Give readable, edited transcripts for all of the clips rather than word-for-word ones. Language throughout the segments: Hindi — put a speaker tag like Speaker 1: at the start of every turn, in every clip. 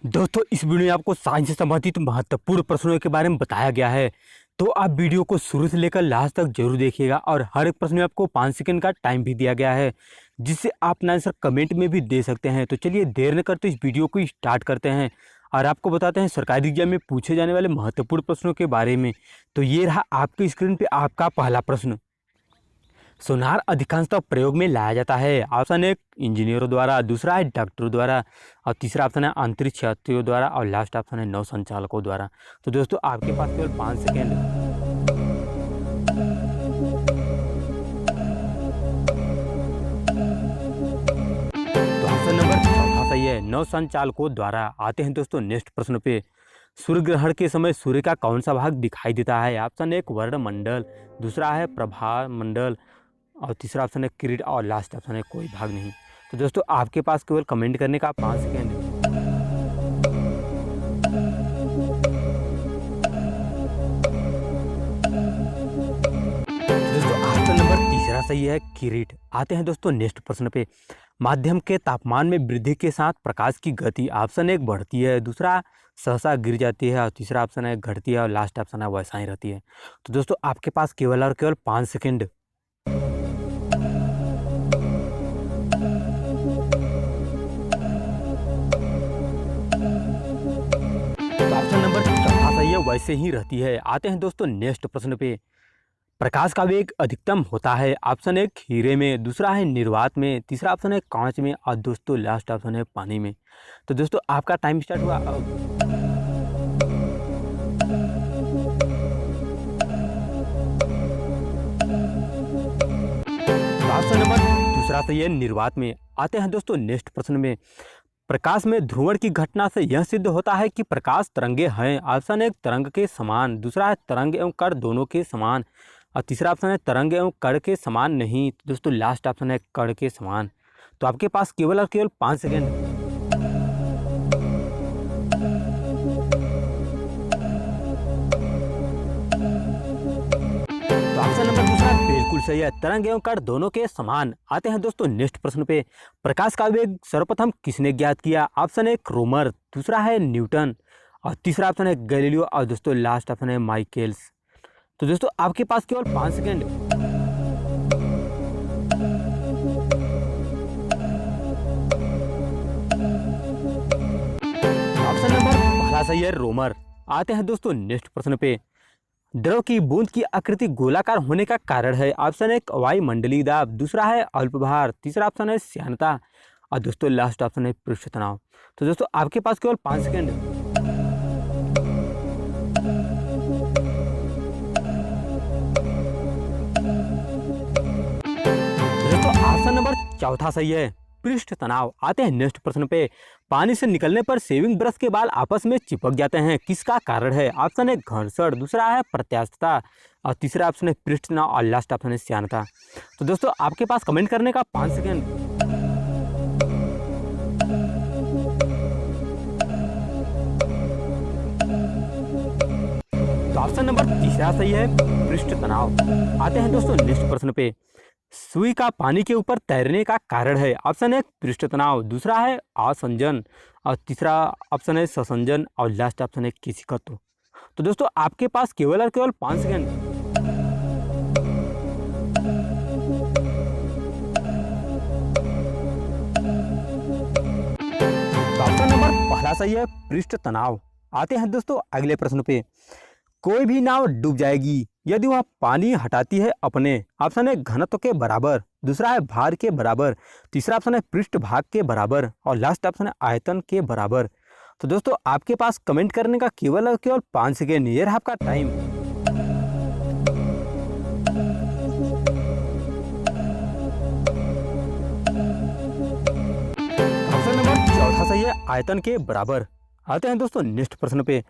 Speaker 1: दोस्तों इस वीडियो में आपको साइंस से संबंधित महत्वपूर्ण प्रश्नों के बारे में बताया गया है। तो आप वीडियो को शुरू से लेकर लास्ट तक जरूर देखिएगा और हर एक प्रश्न में आपको 5 सेकंड का टाइम भी दिया गया है, जिससे आप अपना आंसर कमेंट में भी दे सकते हैं। तो चलिए देर न करते इस वीडियो को स्टार्ट करते हैं और आपको बताते हैं सरकारी एग्जाम में पूछे जाने वाले महत्वपूर्ण प्रश्नों के बारे में। तो ये रहा आपकी स्क्रीन पर आपका पहला प्रश्न। सोनार अधिकांशतः प्रयोग में लाया जाता है। ऑप्शन एक इंजीनियरों द्वारा, दूसरा है डॉक्टरों द्वारा और तीसरा ऑप्शन है अंतरिक्ष यात्रियों द्वारा और लास्ट ऑप्शन है नौ संचालकों द्वारा। तो दोस्तों आपके पास केवल 5 सेकेंड। तो ऑप्शन नंबर चौथा सही है, नौ संचालकों द्वारा। आते हैं दोस्तों नेक्स्ट प्रश्न पे। सूर्य ग्रहण के समय सूर्य का कौन सा भाग दिखाई देता है? ऑप्शन एक वर्णमंडल, दूसरा है प्रभा मंडल और तीसरा ऑप्शन है किरीट और लास्ट ऑप्शन है कोई भाग नहीं। तो दोस्तों आपके पास केवल कमेंट करने का 5 सेकेंड है। दोस्तों ऑप्शन नंबर तीसरा सही है, किरीट। आते हैं दोस्तों नेक्स्ट प्रश्न पे। माध्यम के तापमान में वृद्धि के साथ प्रकाश की गति ऑप्शन एक बढ़ती है, दूसरा सहसा गिर जाती है और तीसरा ऑप्शन है घटती है और लास्ट ऑप्शन है वैसा ही रहती है। तो दोस्तों आपके पास केवल और केवल 5 सेकेंड। ऑप्शन नंबर चौथा सही है, वैसे ही रहती है। आते हैं दोस्तों नेक्स्ट प्रश्न पे। प्रकाश का वेग अधिकतम होता है ऑप्शन एक हीरे में, दूसरा है निर्वात में, तीसरा ऑप्शन है कांच में और दोस्तों लास्ट ऑप्शन है पानी में। तो दोस्तों आपका टाइम स्टार्ट हुआ अब। ऑप्शन नंबर दूसरा सही है, निर्वात में। आते हैं दोस्तों नेक्स्ट प्रश्न में। प्रकाश में ध्रुवण की घटना से यह सिद्ध होता है कि प्रकाश तरंगे हैं। ऑप्शन एक तरंग के समान, दूसरा है तरंग एवं कण दोनों के समान और तीसरा ऑप्शन है तरंग एवं कण के समान नहीं। तो दोस्तों लास्ट ऑप्शन है कण के समान। तो आपके पास केवल और केवल 5 सेकेंड। तो ऑप्शन नंबर दूसरा बिल्कुल सही है, तरंग एवं कण दोनों के समान। आते हैं दोस्तों नेक्स्ट प्रश्न पे। प्रकाश का वेग सर्वप्रथम किसने ज्ञात किया? ऑप्शन एक रोमर, दूसरा है न्यूटन और तीसरा ऑप्शन है गैलीलियो और दोस्तों लास्ट ऑप्शन है माइकल्स। तो दोस्तों आपके पास केवल 5 सेकेंड। ऑप्शन नंबर पहला सही है, रोमर। आते हैं दोस्तों नेक्स्ट प्रश्न पे। द्रव की बूंद की आकृति गोलाकार होने का कारण है? ऑप्शन एक वायुमंडलीय दाब, दूसरा है अल्पभार, तीसरा ऑप्शन है श्यानता और दोस्तों लास्ट ऑप्शन है पृष्ठ तनाव। तो दोस्तों आपके पास केवल 5 सेकेंड। दोस्तों ऑप्शन नंबर चौथा सही है, पृष्ठ तनाव। आते हैं नेक्स्ट प्रश्न पे। पानी से निकलने पर शेविंग ब्रश के बाल आपस में चिपक जाते हैं, किसका कारण है? ऑप्शन है घर्षण, दूसरा है प्रत्यास्थता और तीसरा ऑप्शन है पृष्ठ तनाव और लास्ट ऑप्शन है श्यानता। तो दोस्तों आपके पास कमेंट करने का 5 सेकेंड। तो ऑप्शन नंबर तीसरा सही है, पृष्ठ तनाव। आते हैं दोस्तों नेक्स्ट प्रश्न पे। सुई का पानी के ऊपर तैरने का कारण है? ऑप्शन एक पृष्ठ तनाव, दूसरा है आसंजन और तीसरा ऑप्शन है ससंजन और लास्ट ऑप्शन है केशिकत्व। तो दोस्तों आपके पास केवल और केवल 5 सेकेंड। तो ऑप्शन नंबर पहला सही है, पृष्ठ तनाव। आते हैं दोस्तों अगले प्रश्न पे। कोई भी नाव डूब जाएगी यदि वह पानी हटाती है अपने। ऑप्शन है घनत्व के बराबर, दूसरा है भार के बराबर, तीसरा ऑप्शन है पृष्ठ भाग के बराबर और लास्ट ऑप्शन है आयतन के बराबर। तो दोस्तों आपके पास कमेंट करने का केवल और केवल 5 सेकेंड। ये रहा आपका टाइम। ऑप्शन नंबर चौथा सही है, आयतन के बराबर। आते हैं दोस्तों नेक्स्ट प्रश्न पे।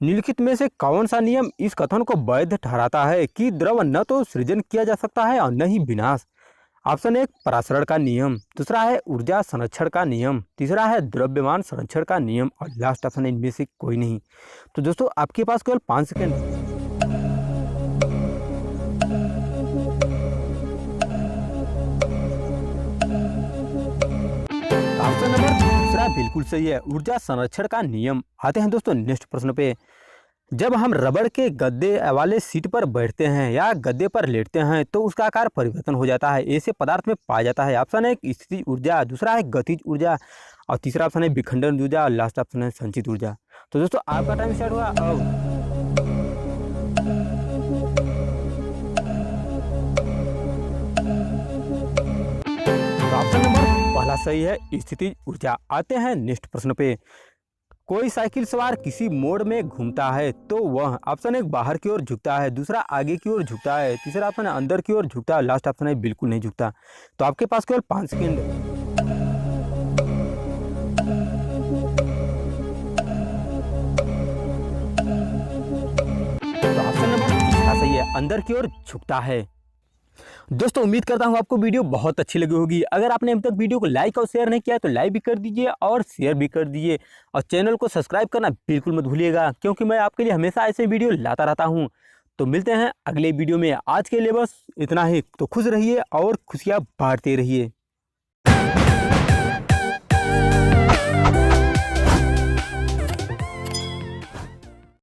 Speaker 1: निम्नलिखित में से कौन सा नियम इस कथन को वैध ठहराता है कि द्रव न तो सृजन किया जा सकता है और न ही विनाश? ऑप्शन एक परासरण का नियम, दूसरा है ऊर्जा संरक्षण का नियम, तीसरा है द्रव्यमान संरक्षण का नियम और लास्ट ऑप्शन है इनमें से कोई नहीं। तो दोस्तों आपके पास केवल 5 सेकेंड। ऑप्शन नंबर दूसरा बिल्कुल सही है, ऊर्जा संरक्षण का नियम। आते हैं दोस्तों नेक्स्ट प्रश्न पे। जब हम रबड़ के गद्दे वाले सीट पर बैठते हैं या गद्दे पर लेटते हैं तो उसका आकार परिवर्तन हो जाता है, ऐसे पदार्थ में पाया जाता है। ऑप्शन है स्थितिज ऊर्जा, दूसरा है गतिज ऊर्जा और तीसरा ऑप्शन है विखंडन ऊर्जा और लास्ट ऑप्शन है संचित ऊर्जा। तो दोस्तों आपका टाइम स्टार्ट हुआ अब। तो ऑप्शन नंबर पहला सही है, स्थितिज ऊर्जा। आते हैं नेक्स्ट प्रश्न पे। कोई साइकिल सवार किसी मोड़ में घूमता है तो वह ऑप्शन एक बाहर की ओर झुकता है, दूसरा आगे की ओर झुकता है, तीसरा ऑप्शन है अंदर की ओर झुकता है, लास्ट ऑप्शन है बिल्कुल नहीं झुकता। तो आपके पास केवल 5 सेकेंड। तो ऑप्शन नंबर तीसरा सही है, अंदर की ओर झुकता है। दोस्तों उम्मीद करता हूँ आपको वीडियो बहुत अच्छी लगी होगी। अगर आपने अभी तक वीडियो को लाइक और शेयर नहीं किया तो लाइक भी कर दीजिए और शेयर भी कर दीजिए और चैनल को सब्सक्राइब करना बिल्कुल मत भूलिएगा, क्योंकि मैं आपके लिए हमेशा ऐसे वीडियो लाता रहता हूँ। तो मिलते हैं अगले वीडियो में। आज के लिए बस इतना ही। तो खुश रहिए और खुशियाँ बांटते रहिए।